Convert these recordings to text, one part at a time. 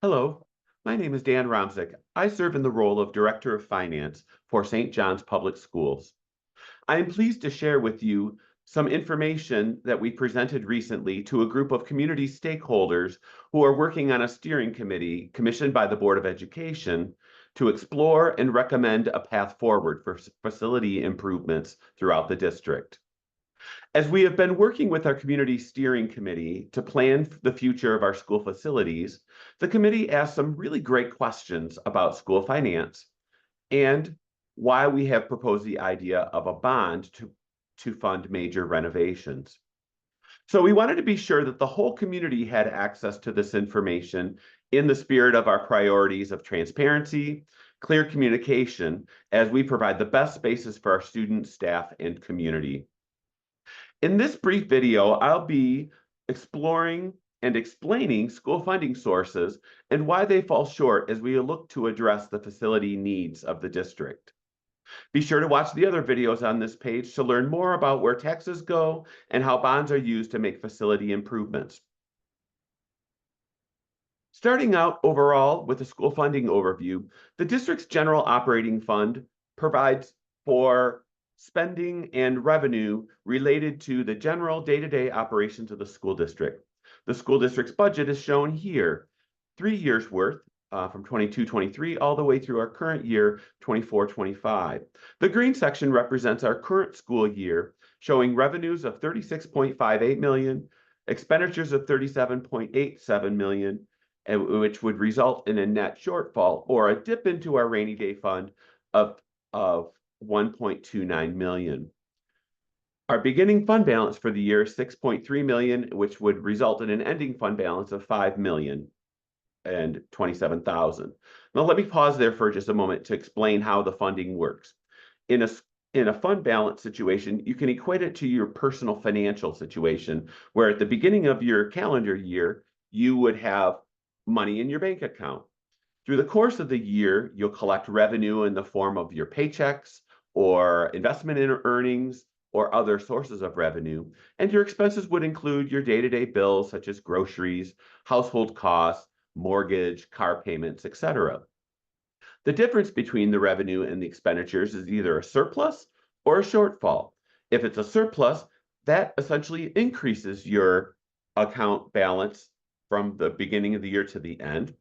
Hello, my name is Dan Romzik. I serve in the role of Director of Finance for St. John's Public Schools. I am pleased to share with you some information that we presented recently to a group of community stakeholders who are working on a steering committee commissioned by the Board of Education to explore and recommend a path forward for facility improvements throughout the district. As we have been working with our community steering committee to plan the future of our school facilities, the committee asked some really great questions about school finance and why we have proposed the idea of a bond to fund major renovations. So we wanted to be sure that the whole community had access to this information in the spirit of our priorities of transparency, clear communication, as we provide the best spaces for our students, staff, and community. In this brief video, I'll be exploring and explaining school funding sources and why they fall short as we look to address the facility needs of the district. Be sure to watch the other videos on this page to learn more about where taxes go and how bonds are used to make facility improvements. Starting out overall with the school funding overview, the district's general operating fund provides for spending and revenue related to the general day-to-day operations of the school district. The school district's budget is shown here, 3 years worth from 22-23 all the way through our current year, 24-25. The green section represents our current school year, showing revenues of $36.58 million, expenditures of $37.87 million, which would result in a net shortfall or a dip into our rainy day fund of 1.29 million. Our beginning fund balance for the year is 6.3 million, which would result in an ending fund balance of 5,027,000. Now let me pause there for just a moment to explain how the funding works. In a fund balance situation, you can equate it to your personal financial situation, where at the beginning of your calendar year, you would have money in your bank account. Through the course of the year, you'll collect revenue in the form of your paychecks or investment in earnings or other sources of revenue. And your expenses would include your day-to-day bills such as groceries, household costs, mortgage, car payments, etc. The difference between the revenue and the expenditures is either a surplus or a shortfall. If it's a surplus, that essentially increases your account balance from the beginning of the year to the end.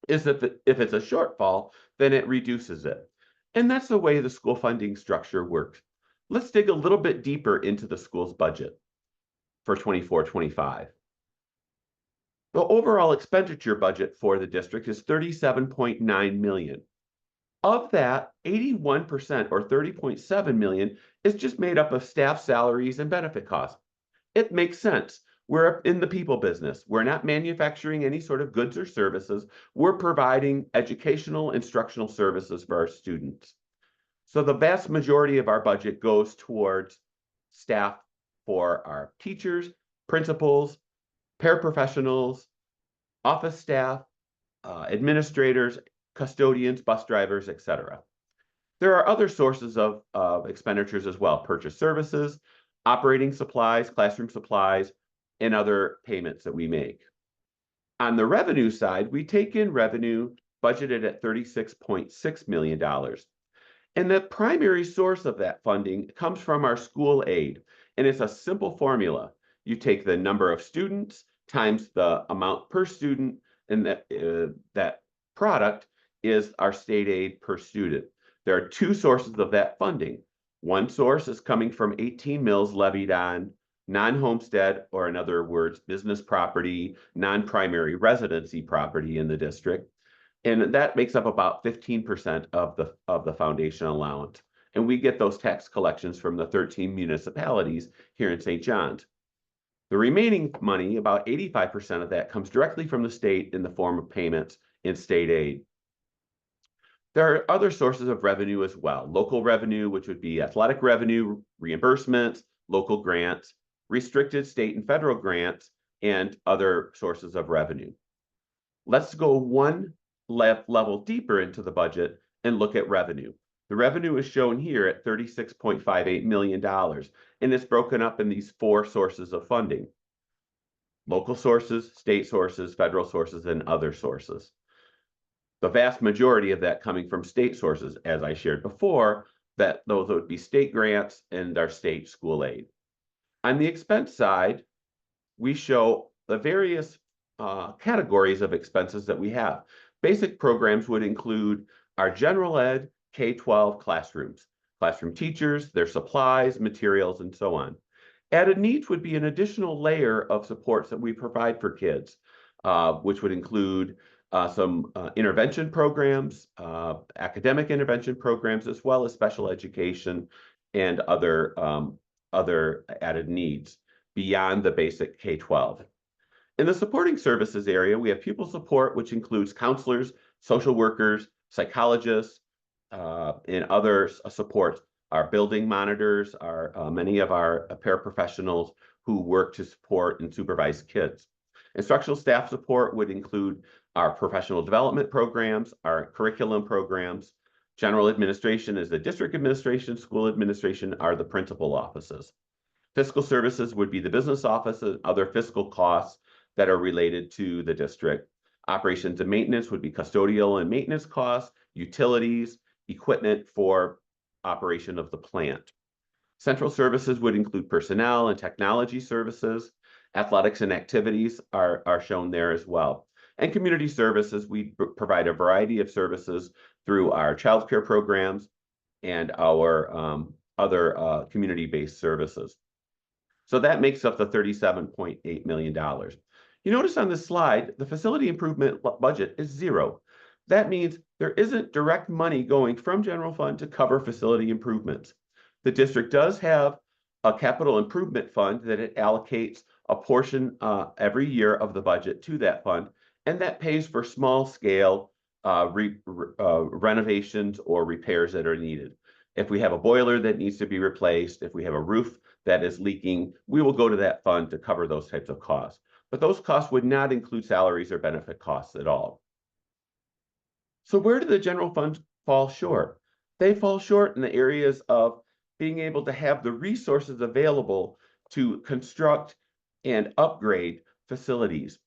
If it's a shortfall, then it reduces it. And that's the way the school funding structure works. Let's dig a little bit deeper into the school's budget for 24-25. The overall expenditure budget for the district is $37.9 million. Of that, 81% or $30.7 million is just made up of staff salaries and benefit costs. It makes sense. We're in the people business. We're not manufacturing any sort of goods or services. We're providing educational, instructional services for our students. So the vast majority of our budget goes towards staff for our teachers, principals, paraprofessionals, office staff, administrators, custodians, bus drivers, etc. There are other sources of expenditures as well: purchase services, operating supplies, classroom supplies, and other payments that we make. On the revenue side, we take in revenue budgeted at $36.6 million. And the primary source of that funding comes from our school aid. And it's a simple formula. You take the number of students times the amount per student, and that product is our state aid per student. There are two sources of that funding. One source is coming from 18 mills levied on non-homestead, or in other words, business property, non-primary residency property in the district. And that makes up about 15% of the foundation allowance. And we get those tax collections from the 13 municipalities here in St. John's. The remaining money, about 85% of that, comes directly from the state in the form of payments in state aid. There are other sources of revenue as well. Local revenue, which would be athletic revenue, reimbursements, local grants, restricted state and federal grants, and other sources of revenue. Let's go one level deeper into the budget and look at revenue. The revenue is shown here at $36.58 million, and it's broken up in these four sources of funding. local sources, state sources, federal sources, and other sources. The vast majority of that coming from state sources, as I shared before, that those would be state grants and our state school aid. On the expense side, we show the various categories of expenses that we have. Basic programs would include our general ed K-12 classrooms, classroom teachers, their supplies, materials, and so on. Added needs would be an additional layer of supports that we provide for kids, which would include some intervention programs, academic intervention programs, as well as special education and other added needs beyond the basic K-12. In the supporting services area, we have pupil support, which includes counselors, social workers, psychologists, and other supports. Our building monitors, many of our paraprofessionals who work to support and supervise kids. Instructional staff support would include our professional development programs, our curriculum programs. General administration is the district administration, school administration are the principal offices. Fiscal services would be the business office and other fiscal costs that are related to the district. Operations and maintenance would be custodial and maintenance costs, utilities, equipment for operation of the plant. Central services would include personnel and technology services. Athletics and activities are shown there as well. And community services, we provide a variety of services through our child care programs and our other community-based services. So that makes up the $37.8 million. You notice on this slide, the facility improvement budget is zero. That means there isn't direct money going from general fund to cover facility improvements. The district does have a capital improvement fund that it allocates a portion every year of the budget to that fund, and that pays for small scale renovations or repairs that are needed. If we have a boiler that needs to be replaced, if we have a roof that is leaking, we will go to that fund to cover those types of costs. But those costs would not include salaries or benefit costs at all. So where do the general funds fall short? They fall short in the areas of being able to have the resources available to construct and upgrade facilities.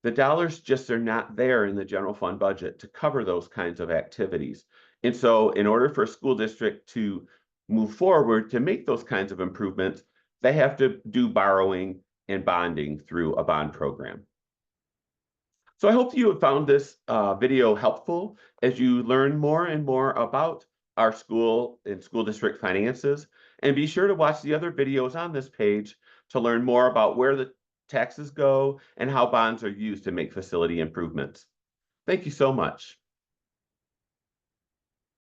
The dollars just are not there in the general fund budget to cover those kinds of activities. And so in order for a school district to move forward to make those kinds of improvements, they have to do borrowing and bonding through a bond program. So I hope you have found this video helpful as you learn more and more about our school and school district finances. And be sure to watch the other videos on this page to learn more about where the taxes go and how bonds are used to make facility improvements. Thank you so much.